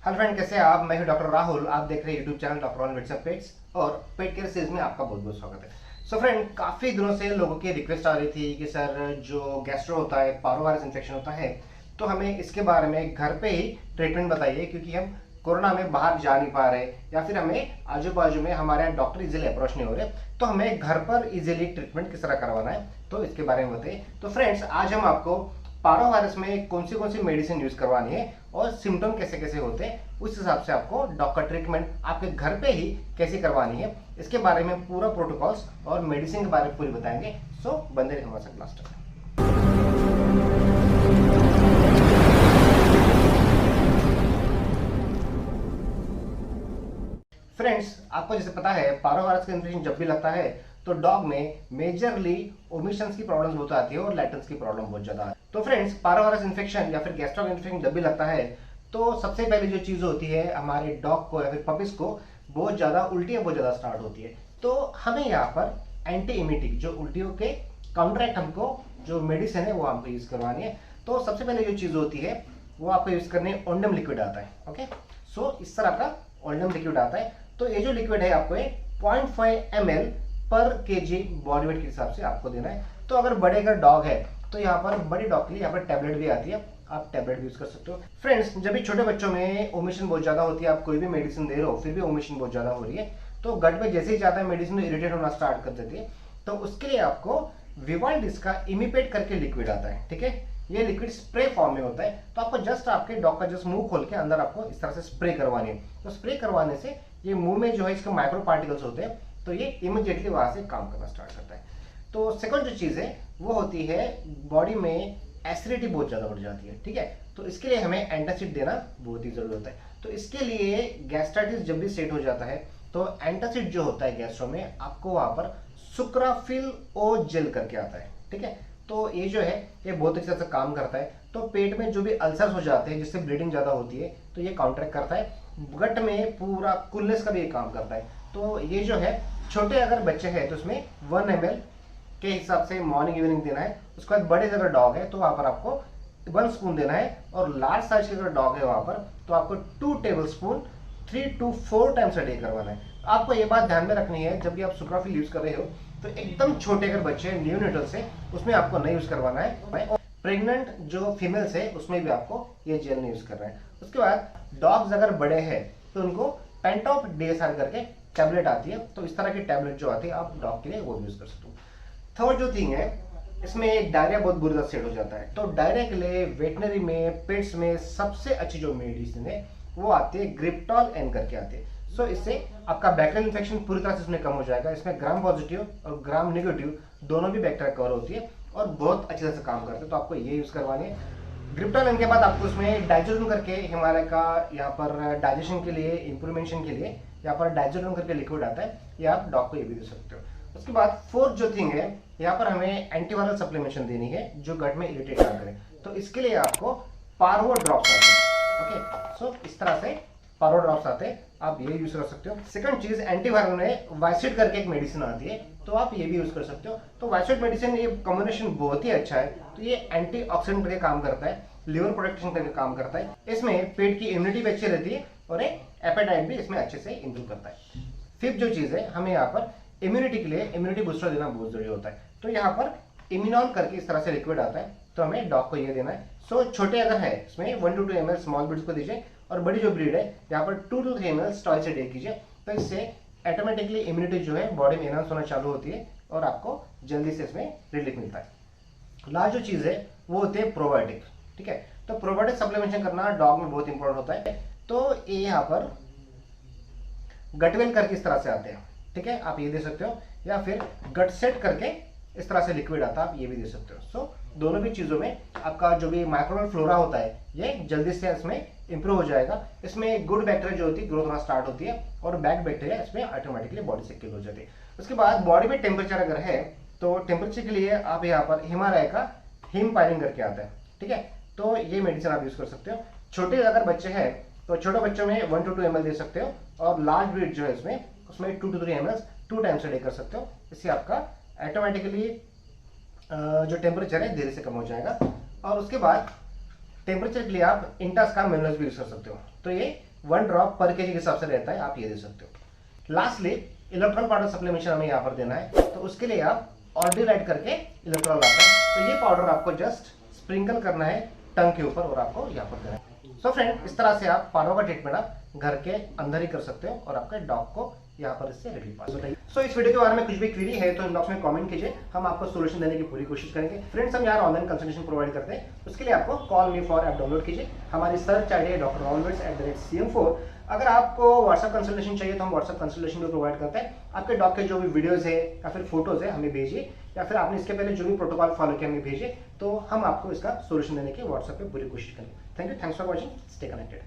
Hello friend, कैसे हैं आप? मैं हूं डॉक्टर राहुल। आप देख रहे हैं YouTube channel doctor Rahul medicine pets और पेट केयर सीरीज में आपका बहुत बहुत स्वागत है। सो फ्रेंड, काफ़ी दिनों से लोगों की रिक्वेस्ट आ रही थी कि सर जो गैस्ट्रो होता है, पारोवायरस इन्फेक्शन होता है, तो हमें इसके बारे में घर पे ही ट्रीटमेंट बताइए, क्योंकि हम कोरोना में बाहर जा नहीं पा रहे या फिर हमें आजू बाजू में हमारे यहाँ डॉक्टर इजीली अप्रोच नहीं हो रहे, तो हमें घर पर इजीली ट्रीटमेंट किस तरह करवाना है, तो इसके बारे में बताइए। तो फ्रेंड्स, आज हम आपको पारो वायरस में कौन सी मेडिसिन यूज करवानी है और सिम्टम कैसे कैसे होते हैं, उस हिसाब से आपको डॉक्टर ट्रीटमेंट आपके घर पे ही कैसे करवानी है, इसके बारे में पूरा प्रोटोकॉल्स और मेडिसिन के बारे में पूरी बताएंगे। सो बंदे रहिए हमारे साथ लास्ट तक। फ्रेंड्स, आपको जैसे पता है, पारोवायरस का इन्फेक्शन जब भी लगता है तो डॉग में मेजरली ओमिशंस की प्रॉब्लम्स बहुत आती है और लैटेंस की प्रॉब्लम बहुत ज्यादा है। तो फ्रेंड्स, पारोवायरस इन्फेक्शन या फिर गैस्ट्रो इन्फेक्शन जब भी लगता है तो सबसे पहले जो चीज होती है, हमारे डॉग को या फिर पपीज को बहुत ज्यादा उल्टियां बहुत ज्यादा स्टार्ट होती है। तो हमें यहाँ पर एंटी इमिटिक जो उल्टियों के काउंटरैक्ट हमको जो मेडिसिन है वो हमको यूज करवानी है। तो सबसे पहले जो चीज होती है वो आपको यूज करने ओंडम लिक्विड आता है। ओके, सो इस तरह का ओंडम लिक्विड आता है। तो ये जो लिक्विड है आपको 0.5 ml पर केजी बॉडी वेट के हिसाब से आपको देना है। तो अगर बड़े अगर डॉग है तो यहाँ पर बड़े डॉग के लिए यहाँ पर टैबलेट भी आती है, आप टैबलेट भी यूज कर सकते हो। फ्रेंड्स, जब भी छोटे बच्चों में ओमिशन बहुत ज्यादा होती है, आप कोई भी मेडिसिन दे रहे हो फिर भी ओमिशन बहुत ज्यादा हो रही है, तो गट में जैसे ही जाता है मेडिसिन तो इरिटेट होना स्टार्ट कर देती है। तो उसके लिए आपको विवाल्डिस का इमिपेट करके लिक्विड आता है। ठीक है, ये लिक्विड स्प्रे फॉर्म में होता है। तो आपको जस्ट आपके डॉग का जस्ट मुंह खोल के अंदर आपको इस तरह से स्प्रे करवानी है। तो स्प्रे करवाने से ये मुंह में जो है इसके माइक्रो पार्टिकल्स होते हैं, तो ये इमीडिएटली वहां से काम करना स्टार्ट करता है। तो सेकंड जो चीज है वो होती है, बॉडी में एसिडिटी बहुत ज्यादा बढ़ जाती है। ठीक है, तो इसके लिए हमें एंटासिड देना बहुत ही जरूरी होता है। तो इसके लिए गैस्ट्राइटिस जब भी सेट हो जाता है तो एंटासिड जो होता है गैस्ट्रो में, आपको वहां पर सुक्राफिल ओ जेल करके आता है। ठीक है, तो ये जो है ये बहुत अच्छे से काम करता है। तो पेट में जो भी अल्सर्स हो जाते हैं जिससे ब्लीडिंग ज्यादा होती है, तो ये काउंटरैक्ट करता है। गट में पूरा कुलनेस का भी काम करता है। तो ये जो है, छोटे अगर बच्चे हैं तो उसमें 1 ml के हिसाब से मॉर्निंग इवनिंग देना है। उसके बाद बड़े अगर डॉग है तो वहां पर आपको 1 स्पून देना है, और लार्ज साइज के अगर डॉग है वहां पर तो आपको 2 table spoon 3 to 4 times a day करवाना है। आपको ये बात ध्यान में रखनी है, जब भी आप सुक्राफिल यूज कर रहे हो तो एकदम छोटे अगर बच्चे हैं न्यूनेटल से, उसमें आपको नहीं यूज करवाना है। और प्रेग्नेंट जो फीमेल्स है उसमें भी आपको ये जेल नहीं यूज करना है। उसके बाद डॉग्स अगर बड़े हैं तो उनको पेंटॉप डीएसआर करके टैबलेट आती है, तो इस तरह की टैबलेट जो आती है आप डॉग के लिए वो यूज कर सकते हो। थर्ड जो थिंग है, इसमें डायरिया बहुत बुरी तरह सेट हो जाता है। तो डायरिया के लिए वेटनरी में, पेट्स में सबसे अच्छी जो मेडिसिन है वो आती है ग्रिप्टॉल एन करके आती है। सो इससे आपका बैक्टीरियल इन्फेक्शन पूरी तरह से इसमें कम हो जाएगा। इसमें ग्राम पॉजिटिव और ग्राम नेगेटिव दोनों भी बैक्टीरिया कवर होती है और बहुत अच्छे से काम करते हैं। तो आपको ये यूज करवानी है। ग्रिप्टॉल एन के बाद आपको उसमें डाइजोडम करके, हिमालय का यहाँ पर डाइजेशन के लिए, इंप्रूवमेंशन के लिए यहाँ पर डाइजोडम करके लिक्विड आता है, ये आप डॉग को ये भी दे सकते हो। उसके बाद फोर्थ जो थिंग है, यहाँ पर हमें एंटीवायरल सप्लीमेंटेशन देनी है जो गट में इरिटेट ना करे। तो इसके लिए आपको पार्वो ड्रॉप्स आते हैं। ओके, सो इस तरह से पार्वो ड्रॉप्स आते हैं, आप ये यूज कर सकते हो। सेकंड चीज, एंटीवायरल में वाइसिड करके एक मेडिसिन आती है, तो आप ये भी यूज कर सकते हो। तो वाइसिड मेडिसिन ये कॉम्बिनेशन बहुत ही अच्छा है। तो ये एंटीऑक्सीडेंट करके काम करता है, लिवर प्रोटेक्शन करके काम करता है, इसमें पेट की इम्यूनिटी भी अच्छी रहती है और एक एपेटाइट भी इसमें अच्छे से इंप्रूव करता है। फिफ्थ जो चीज है, हमें यहाँ पर इम्यूनिटी के लिए इम्यूनिटी बूस्टर देना बहुत जरूरी होता है। तो यहाँ पर इम्यूनॉल करके इस तरह से लिक्विड आता है, तो हमें डॉग को ये देना है। सो छोटे अगर है इसमें 1 to 2 ml स्मॉल ब्रीड्स को दीजिए, और बड़ी जो ब्रीड है यहाँ पर 2 to 3 ml twice a day कीजिए। तो इससे ऑटोमेटिकली इम्यूनिटी जो है बॉडी में एनहांस होना चालू होती है और आपको जल्दी से इसमें रिलीफ मिलता है। लास्ट जो चीज है वो होती है प्रोबायोटिक। ठीक है, तो प्रोबायोटिक सप्लीमेंटेशन करना डॉग में बहुत इंपॉर्टेंट होता है। तो ये यहाँ पर गटवेल करके इस तरह से आते हैं। ठीक है, आप ये दे सकते हो, या फिर गट सेट करके इस तरह से लिक्विड आता है, आप ये भी दे सकते हो। सो दोनों भी चीजों में आपका जो भी माइक्रोबियल फ्लोरा होता है ये जल्दी से इसमें इंप्रूव हो जाएगा। इसमें गुड बैक्टीरिया जो होती है ग्रोथ होना स्टार्ट होती है, और बैड बैक्टीरिया इसमें ऑटोमेटिकली बॉडी से किल हो जाती है। उसके बाद बॉडी में टेम्परेचर अगर है तो टेम्परेचर के लिए आप यहाँ पर हिमालय का हिम पायरिंग करके आता है। ठीक है, तो ये मेडिसिन आप यूज कर सकते हो। छोटे अगर बच्चे हैं तो छोटे बच्चों में 1 to 2 ml दे सकते हो, और लार्ज ब्रीड जो है इसमें उसमें 2 to 3 ml 2 times a day कर सकते हो। इससे आपका ऑटोमेटिकली जो टेम्परेचर है धीरे से कम हो जाएगा। और उसके बाद टेम्परेचर के लिए आप इंटास का मेलनस भी यूज कर सकते हो। तो ये 1 ड्रॉप पर केजी के हिसाब से रहता है, आप ये दे सकते हो। लास्टली इलेक्ट्रॉल पाउडर सप्लीमेंशन हमें यहाँ पर देना है, तो उसके लिए आप ऑर्डिनाइट करके इलेक्ट्रॉल आता है, तो ये पाउडर आपको जस्ट स्प्रिंकल करना है टंग के ऊपर और आपको यहाँ पर देना है। सो फ्रेंड, इस तरह से आप पारो का ट्रीटमेंट आप घर के अंदर ही कर सकते हो और आपके डॉग को यहाँ पर इससे रिलीफ पा सकते हैं। सो इस वीडियो के बारे में कुछ भी क्वेरी है तो इनबॉक्स में कमेंट कीजिए, हम आपको सोल्यूशन देने की पूरी कोशिश करेंगे। फ्रेंड्स, हम यहाँ ऑनलाइन कंसल्टेशन प्रोवाइड करते हैं, उसके लिए आपको call me for app download कीजिए। हमारी सर्च आईडी है drraulwitz@cm4। अगर आपको व्हाट्सएप कंसल्टेशन चाहिए तो हम व्हाट्सएप कंसल्टेशन भी प्रोवाइड करते हैं। आपके डॉग के जो भी वीडियोज है या फिर फोटोज है हमें भेजिए, या फिर आपने इसके पहले जो भी प्रोटोकॉल फॉलो किया हमें भेजिए, तो हम आपको इसका सोल्यूशन देने की व्हाट्सएप पे पूरी कोशिश करेंगे। Thank you, thanks for watching, stay connected.